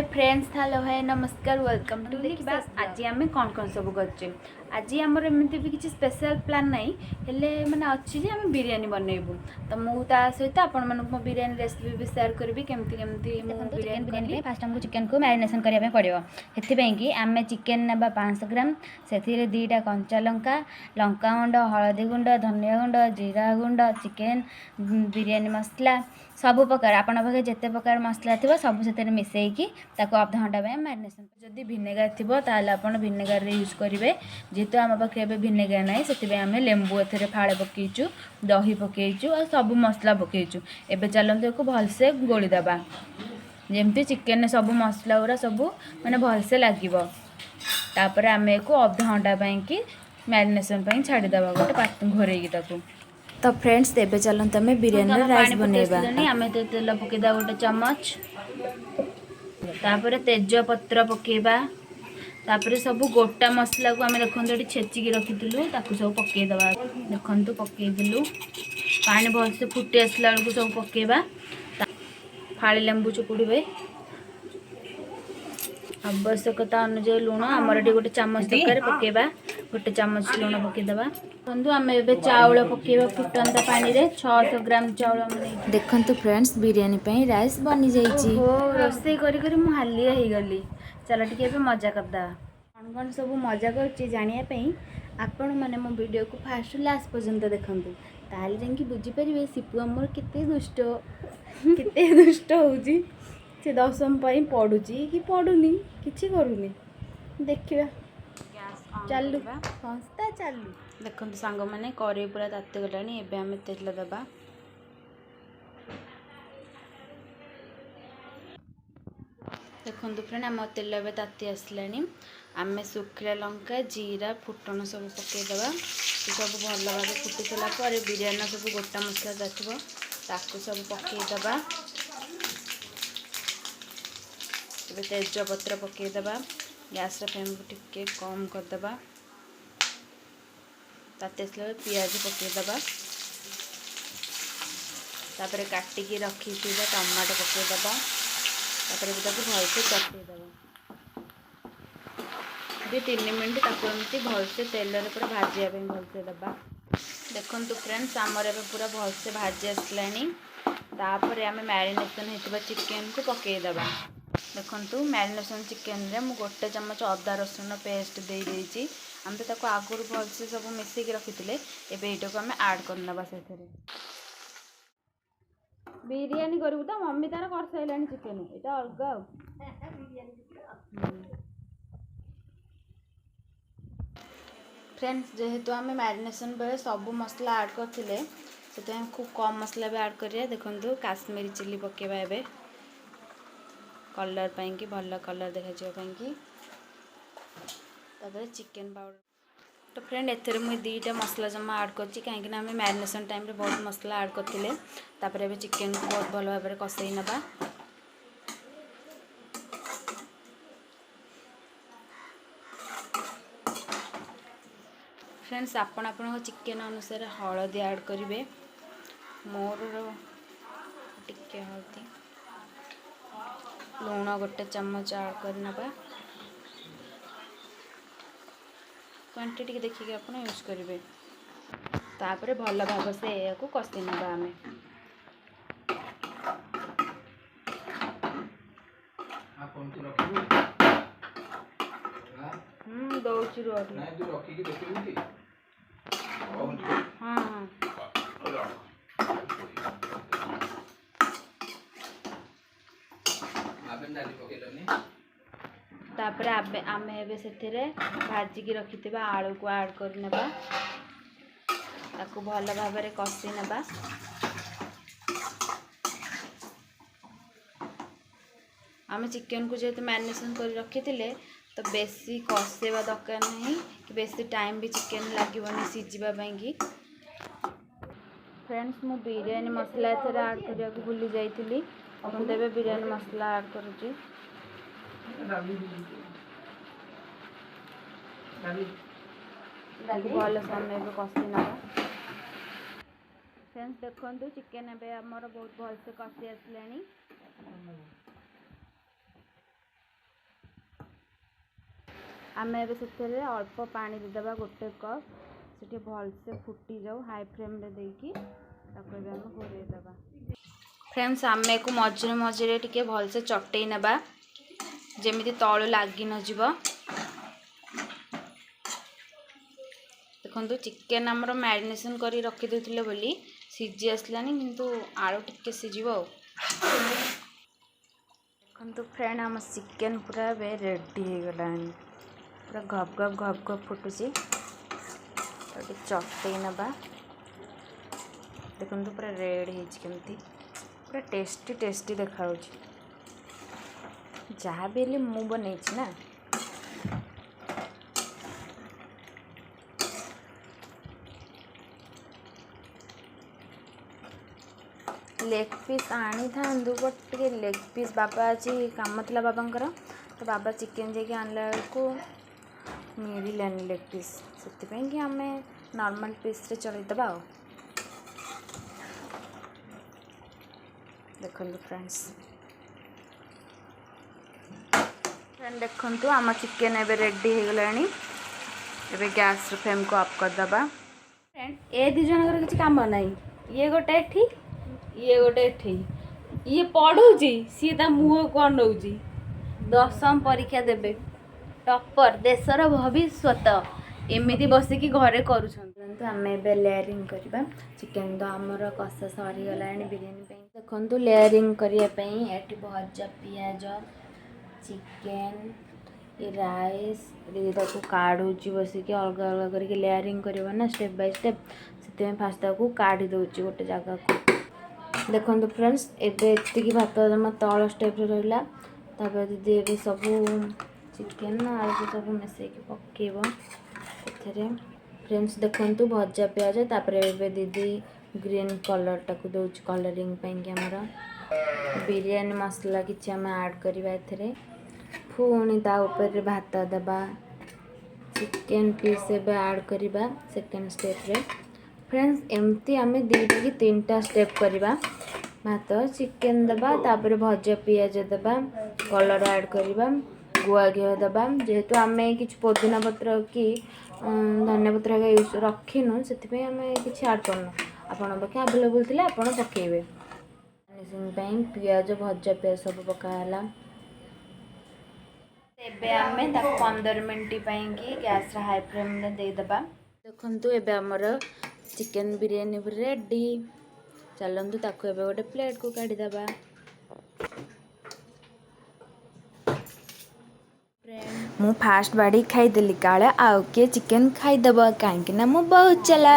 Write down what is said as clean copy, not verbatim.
Friends hello है नमस्कार welcome to देखा आज आम कौन कौन सब कर आज आमर एमती भी किसी स्पेशल प्लान नहीं हेले मैंने अच्छी आम बिरियानी बनइबू तो मुझे सहित आपण मो बिरियानी रेसिपी भी शेयर करी केमती केमती बिरियानी फास्ट आमको चिकेन को मैरिनेशन करने पड़ो से आम चिकेन ना 500 ग्राम से 2टा कंचा लंका लंका गुंड हलदी गुंड धनिया गुंड जीरा गुंड चिकेन बिरियानी मसला सब प्रकार आपण पाखे जिते प्रकार मसला थी सब से मिसईकी अध घंटा मैरिनेशन जदि भिनेगार थी ताल आप भिनेगार यूज करेंगे जेहेतु आम पाखे भिनेगार ना से आम लेंबू ए फाड़े पकईचु दही पकईचु और सब मसला पकईचु एबे चलते भलसे गोलीदबा जमती चिकेन सब मसला गुरा सब मैंने भलसे लगे तापर आम एक अध घंटा कि मैरिनेशन छाड़ीदे गोटे घोरेगी तो फ्रेंड्स एबे चलते आम बिरियानी राइस बनइबा आम तेल पकईदा गोटे चमच तापर तेज पत्र पकेबा तापर सब गोटा मसला को आम देखो ये छेचिकी रखीलु सब पकईदबा देखु पकईदेलु पानी भलसे फुटी आसला बेलू सब पकेबा फाड़ी लेंबू चुपुड़े आवश्यकता अनुसार लुण आमर गोटे चामच दरकार पकेबा गोटे चामच लुण पकईदबा देखो आम ए चाउल पकेबा फुटंता पानी रे 600 ग्राम चाउल देखु फ्रेंड्स बिरियानी राइस बनी जाइए रोसे करी मु हालिया हो गली चलो टे मजा करदा कौन कौन सब मजा कर आपण मैंने मो वीडियो को फास्ट लास्ट पर्यंत देखूँ ताल जा बुझीपारे सिपु आमर केते दुष्ट केते दुष्ट होची से दशम पढ़ुची कि पढ़ुनी किसी करूनी देखा चलू संस्था चलू देखो सांग मैंने कड़े पूरा ताती गला आम तेल दबा देखो फ्रेंड आम तेल ए ताती आसला आम शुखला लंका जीरा फुटण सब पकईदबा सब भल भाव फुटी सारापर बिरियानी सब गोटा मसला थो सब पकईदबा तेज पत्र पकईदबा गैस फ्लेम को टिके कम करदबा ताते पियाज पकईदबा तापर काटिकी रखी टमाटो पकईदबा तापर भलसे चटेदबा 2-3 मिनट एमती भलसे तेल पूरा भाजापी भलसे दबा देखु फ्रेंड्स आमर ए पूरा भलसे भाजी आसला तापर आम मैरिनेशन होता चिकेन को पकईदबा देखु मैरिनेशन चिकेन रे मु गोटे चमच अदा रसुण पेस्ट दे देइछि हम तो ताको आगुर भलसे सब मिसेक रखी एबे एटा को आम ऐड करनबा से बिरियानी करू तो मम्मी तार कर साइलानी चिकेन एटा अलगा फ्रेंड्स जेहेतु आम मैरिनेशन बेले सब मसला ऐड करथिले से खूब कम मसला भी ऐड करिए देखो काश्मीरी चिल्ली पकेबा एबे कलर पाई कि भल कलर देखा तापर चिकेन पाउडर तो फ्रेंड एथरे मुझे 2टा मसला जमा ऐड करछि कहीं आम मैरिनेशन टाइम रे बहुत मसला ऐड करथिले तापर एबे चिकेन को बहुत भल भाव कसई नबा फ्रेंड्स आपण चिकेन अनुसार हलदी ऐड करेंगे मोर टिके हलदी लुण गोटे चमच ऐड करना क्वांटिटी देखिए आप यूज करेंगे तापर भल भाव से या कषि नवा आम दौर हाँ हाँ तापर आम ए भाजिकी रखि आलू को ऐड करने भल भाव कषि नवा आम चिकेन को जेहेतु मैरिनेशन कर रखी तो बेसी कषेवा दरकार नहीं कि बेसी टाइम भी चिकेन लगे सीझापी फ्रेंड्स मु बिरियानी मसला एथर ऐड करने को भूली जाइली अब बिरियानी मसला ऐड करुँची भल समय कषि नवा फ्रेंड्स देखो चिकेन ए आमर बहुत भलसे कषि आसलानी। आम ए अल्प पानी देदेबा गोटे कप से भलसे फुटी जाऊ हाई फ्लेम रे देकी घोरेदेबा। फ्रेंड्स आम को मझे मझे टे भलसे चटई नबा जमी तलू लग न जीव। देखो चिकेन आमर मैरिनेशन कर रखीदे बोली सीझी आसलानी किंतु आलू टिके सीझिब। देखो फ्रेंड आम चिकेन पूरा रेडी हो गलानी पूरा घप घप घप घप फुटुची। चटई नबा देखो पूरा रेड होमती पूरा टेस्टी टेस्टी देखा जहाँ भी मु बन ना। लेग पीस आनी था बट टे लेग पीस बाबा आज कम थी बाबांकर तो बाबा चिकेन जाकि आनला को मिलानी लेग पीस से कि आम नॉर्मल पीस रे चलईदबा। देखो फ्रेंड्स देखु आम चिकेन एवं रेडी हो गलानी। एबे गैस फ्लेम को ऑफ करदबा। फ्रेंड ए दी जन किसी काम ना ये गोटे एठी ये गोटे एठी ये पढ़ुची सी ता मुह कौन नौची 10वीं परीक्षा देबे टॉपर देशर भविष्यत एमती बसिकी घरे करूँ। आम ए लेयरिंग करवा चिकेन तो आमर कषा सरीगला बिरियानी। देखो लेयरिंग करने भजा पियाज चिकेन राइस काढ़ुची बसिकी अलग अलग करके लेयरिंग करवा ना स्टेप बाय स्टेप से फास्ट काढ़ी दूची गोटे जगह को। देखो फ्रेंड्स एति भात जमा तल स्टेप रहा दीदी ये सब चिकेन आलू सब मिसेक पकेब। फ्रेंड्स देखो भजा पियाज तापर दीदी ग्रीन कलर टाक दूची कलरिंग आमर बिरयानी मसला किसी आम ऐड करवा पुणी ता ऊपर भात देबा चिकेन पीस एबे ऐड करवा सेकेंड स्टेप रे। फ्रेंड्स एमती आम 2टा कि 3टा स्टेप करवा भात चिकेन देबा तापर भजा पियाज देबा कलर ऐड करवा गुआ घी देबा। जेहेतु आम कि पुदीना पत्र कि धनिया पत्र यूज रखीनु से किसी ऐड करनु आपण पाखे आवेलेबल थे आप पकेबे। पियाज भजा पियाज सब पकाला एबे आमे 15 मिनट की गैस हाई फ्लेम में देदेबा। देखु एबे आमर चिकेन बिरयानी रेडी। चलतु ताको एबे गोटे प्लेट को काढ़ीदेबा। मु फास्ट बाड़ी खाईदेली काले आउ किए चिकेन खाईदेब कहीं मु बहुत चला